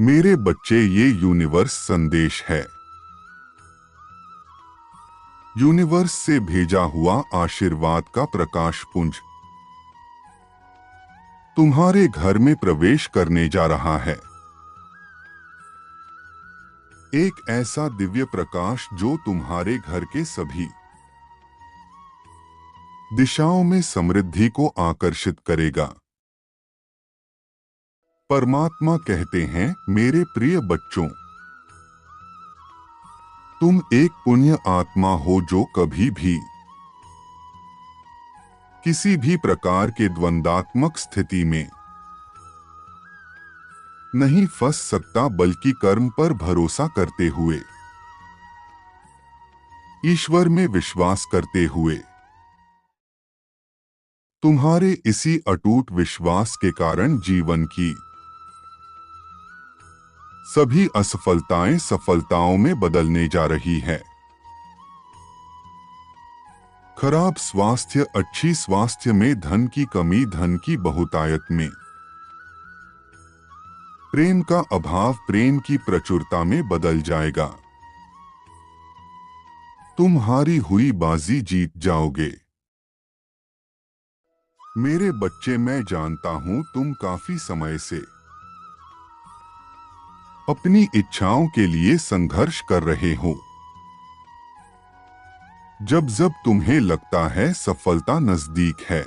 मेरे बच्चे, ये यूनिवर्स संदेश है। यूनिवर्स से भेजा हुआ आशीर्वाद का प्रकाश पुंज तुम्हारे घर में प्रवेश करने जा रहा है। एक ऐसा दिव्य प्रकाश जो तुम्हारे घर के सभी दिशाओं में समृद्धि को आकर्षित करेगा। परमात्मा कहते हैं, मेरे प्रिय बच्चों, तुम एक पुण्य आत्मा हो जो कभी भी किसी भी प्रकार के द्वंद्वात्मक स्थिति में नहीं फंस सकता, बल्कि कर्म पर भरोसा करते हुए, ईश्वर में विश्वास करते हुए, तुम्हारे इसी अटूट विश्वास के कारण जीवन की सभी असफलताएं सफलताओं में बदलने जा रही है। खराब स्वास्थ्य अच्छी स्वास्थ्य में, धन की कमी धन की बहुतायत में, प्रेम का अभाव प्रेम की प्रचुरता में बदल जाएगा। तुम हारी हुई बाजी जीत जाओगे। मेरे बच्चे, मैं जानता हूं तुम काफी समय से अपनी इच्छाओं के लिए संघर्ष कर रहे हो। जब जब तुम्हें लगता है सफलता नजदीक है,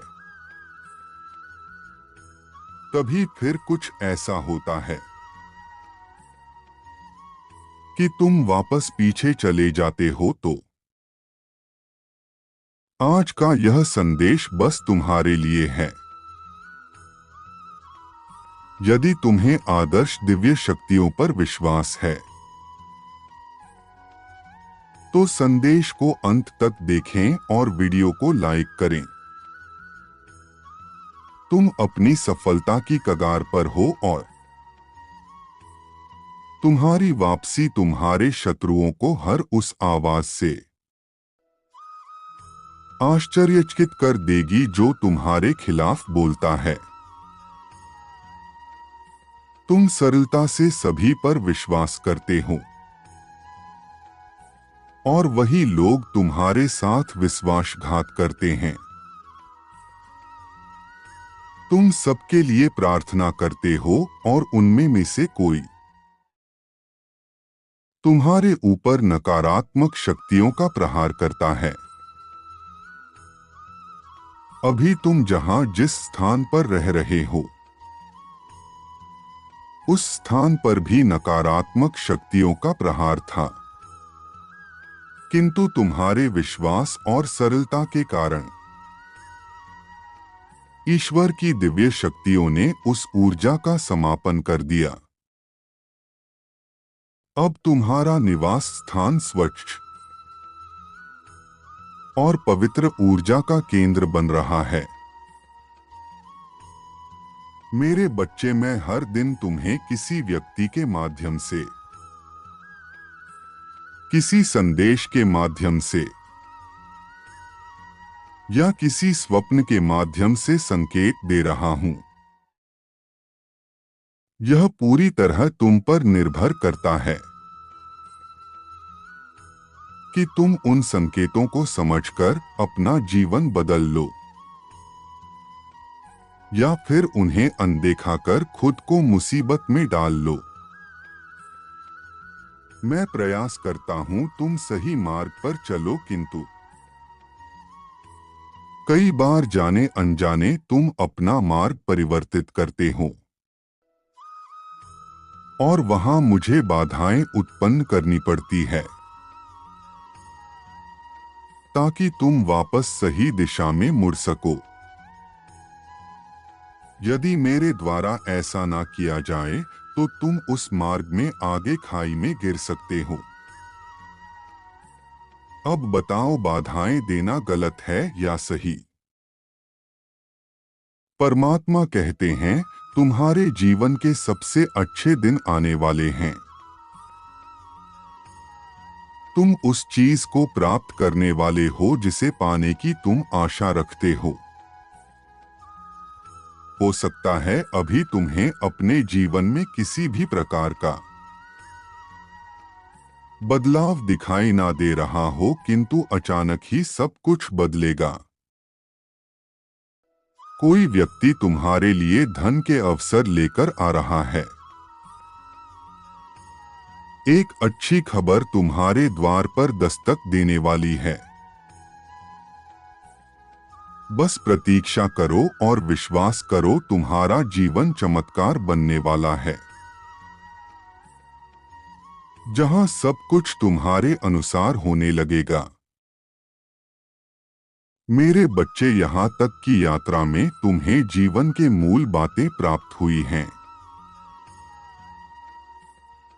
तभी फिर कुछ ऐसा होता है कि तुम वापस पीछे चले जाते हो। तो आज का यह संदेश बस तुम्हारे लिए है। यदि तुम्हें आदर्श दिव्य शक्तियों पर विश्वास है, तो संदेश को अंत तक देखें और वीडियो को लाइक करें। तुम अपनी सफलता की कगार पर हो और तुम्हारी वापसी तुम्हारे शत्रुओं को हर उस आवाज से आश्चर्यचकित कर देगी जो तुम्हारे खिलाफ बोलता है। तुम सरलता से सभी पर विश्वास करते हो, और वही लोग तुम्हारे साथ विश्वासघात करते हैं। तुम सबके लिए प्रार्थना करते हो और उनमें में से कोई तुम्हारे ऊपर नकारात्मक शक्तियों का प्रहार करता है। अभी तुम जहां जिस स्थान पर रह रहे हो, उस स्थान पर भी नकारात्मक शक्तियों का प्रहार था, किंतु तुम्हारे विश्वास और सरलता के कारण ईश्वर की दिव्य शक्तियों ने उस ऊर्जा का समापन कर दिया। अब तुम्हारा निवास स्थान स्वच्छ और पवित्र ऊर्जा का केंद्र बन रहा है। मेरे बच्चे, मैं हर दिन तुम्हें किसी व्यक्ति के माध्यम से, किसी संदेश के माध्यम से या किसी स्वप्न के माध्यम से संकेत दे रहा हूं। यह पूरी तरह तुम पर निर्भर करता है कि तुम उन संकेतों को समझकर अपना जीवन बदल लो, या फिर उन्हें अनदेखा कर खुद को मुसीबत में डाल लो। मैं प्रयास करता हूं तुम सही मार्ग पर चलो, किंतु कई बार जाने अनजाने तुम अपना मार्ग परिवर्तित करते हो, और वहां मुझे बाधाएं उत्पन्न करनी पड़ती है ताकि तुम वापस सही दिशा में मुड़ सको। यदि मेरे द्वारा ऐसा ना किया जाए तो तुम उस मार्ग में आगे खाई में गिर सकते हो। अब बताओ, बाधाएं देना गलत है या सही? परमात्मा कहते हैं, तुम्हारे जीवन के सबसे अच्छे दिन आने वाले हैं। तुम उस चीज को प्राप्त करने वाले हो जिसे पाने की तुम आशा रखते हो। हो सकता है अभी तुम्हें अपने जीवन में किसी भी प्रकार का बदलाव दिखाई ना दे रहा हो, किंतु अचानक ही सब कुछ बदलेगा। कोई व्यक्ति तुम्हारे लिए धन के अवसर लेकर आ रहा है। एक अच्छी खबर तुम्हारे द्वार पर दस्तक देने वाली है। बस प्रतीक्षा करो और विश्वास करो, तुम्हारा जीवन चमत्कार बनने वाला है। जहां सब कुछ तुम्हारे अनुसार होने लगेगा। मेरे बच्चे, यहाँ तक की यात्रा में तुम्हें जीवन के मूल बातें प्राप्त हुई हैं।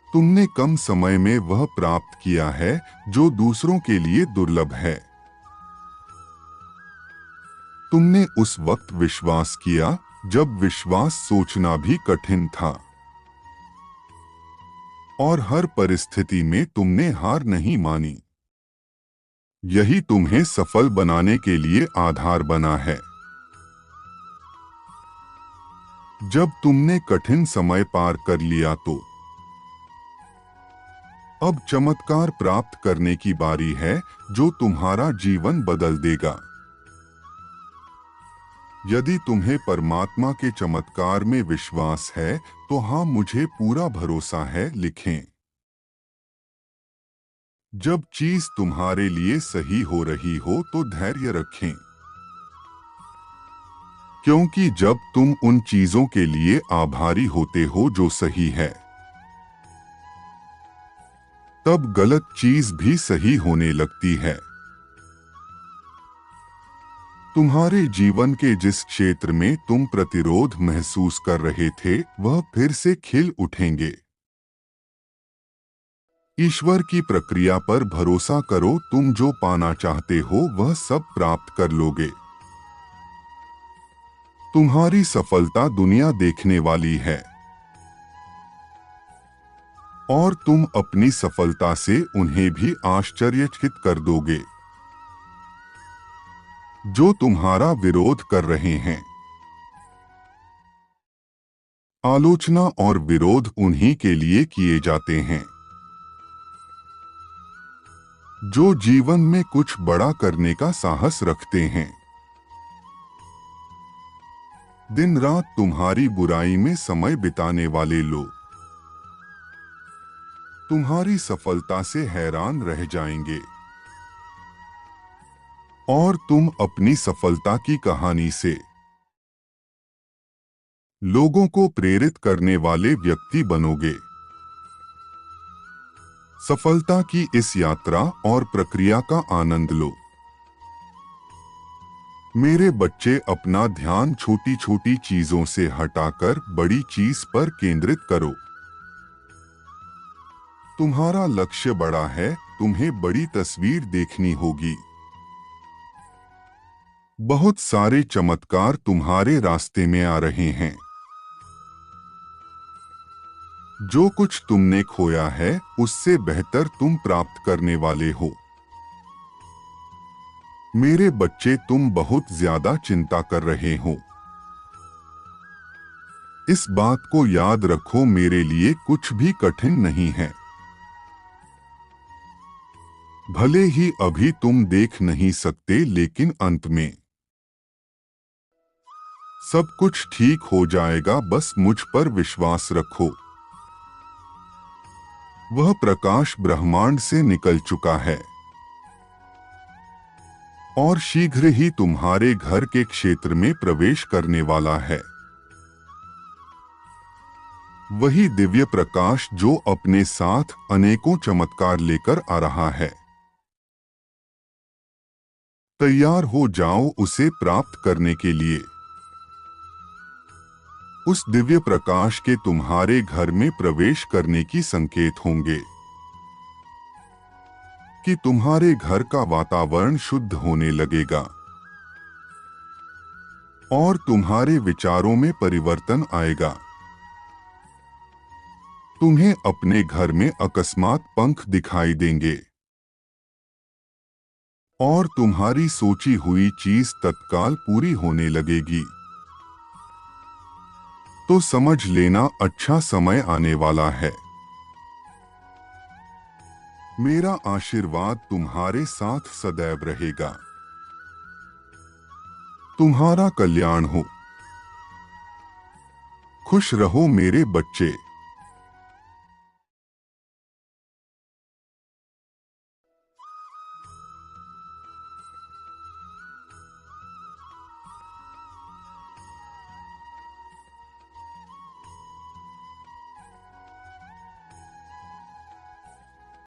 तुमने कम समय में वह प्राप्त किया है जो दूसरों के लिए दुर्लभ है। तुमने उस वक्त विश्वास किया जब विश्वास सोचना भी कठिन था। और हर परिस्थिति में तुमने हार नहीं मानी। यही तुम्हें सफल बनाने के लिए आधार बना है। जब तुमने कठिन समय पार कर लिया तो अब चमत्कार प्राप्त करने की बारी है जो तुम्हारा जीवन बदल देगा। यदि तुम्हें परमात्मा के चमत्कार में विश्वास है तो हाँ, मुझे पूरा भरोसा है लिखें। जब चीज तुम्हारे लिए सही हो रही हो तो धैर्य रखें, क्योंकि जब तुम उन चीजों के लिए आभारी होते हो जो सही है, तब गलत चीज भी सही होने लगती है। तुम्हारे जीवन के जिस क्षेत्र में तुम प्रतिरोध महसूस कर रहे थे वह फिर से खिल उठेंगे। ईश्वर की प्रक्रिया पर भरोसा करो, तुम जो पाना चाहते हो वह सब प्राप्त कर लोगे। तुम्हारी सफलता दुनिया देखने वाली है और तुम अपनी सफलता से उन्हें भी आश्चर्यचकित कर दोगे जो तुम्हारा विरोध कर रहे हैं। आलोचना और विरोध उन्हीं के लिए किए जाते हैं जो जीवन में कुछ बड़ा करने का साहस रखते हैं। दिन रात तुम्हारी बुराई में समय बिताने वाले लोग तुम्हारी सफलता से हैरान रह जाएंगे और तुम अपनी सफलता की कहानी से लोगों को प्रेरित करने वाले व्यक्ति बनोगे। सफलता की इस यात्रा और प्रक्रिया का आनंद लो। मेरे बच्चे, अपना ध्यान छोटी छोटी चीजों से हटाकर बड़ी चीज पर केंद्रित करो। तुम्हारा लक्ष्य बड़ा है, तुम्हें बड़ी तस्वीर देखनी होगी। बहुत सारे चमत्कार तुम्हारे रास्ते में आ रहे हैं। जो कुछ तुमने खोया है उससे बेहतर तुम प्राप्त करने वाले हो। मेरे बच्चे, तुम बहुत ज्यादा चिंता कर रहे हो। इस बात को याद रखो, मेरे लिए कुछ भी कठिन नहीं है। भले ही अभी तुम देख नहीं सकते, लेकिन अंत में सब कुछ ठीक हो जाएगा। बस मुझ पर विश्वास रखो। वह प्रकाश ब्रह्मांड से निकल चुका है और शीघ्र ही तुम्हारे घर के क्षेत्र में प्रवेश करने वाला है। वही दिव्य प्रकाश जो अपने साथ अनेकों चमत्कार लेकर आ रहा है। तैयार हो जाओ उसे प्राप्त करने के लिए। उस दिव्य प्रकाश के तुम्हारे घर में प्रवेश करने की संकेत होंगे कि तुम्हारे घर का वातावरण शुद्ध होने लगेगा और तुम्हारे विचारों में परिवर्तन आएगा। तुम्हें अपने घर में अकस्मात पंख दिखाई देंगे और तुम्हारी सोची हुई चीज तत्काल पूरी होने लगेगी। तो समझ लेना अच्छा समय आने वाला है। मेरा आशीर्वाद तुम्हारे साथ सदैव रहेगा। तुम्हारा कल्याण हो। खुश रहो मेरे बच्चे।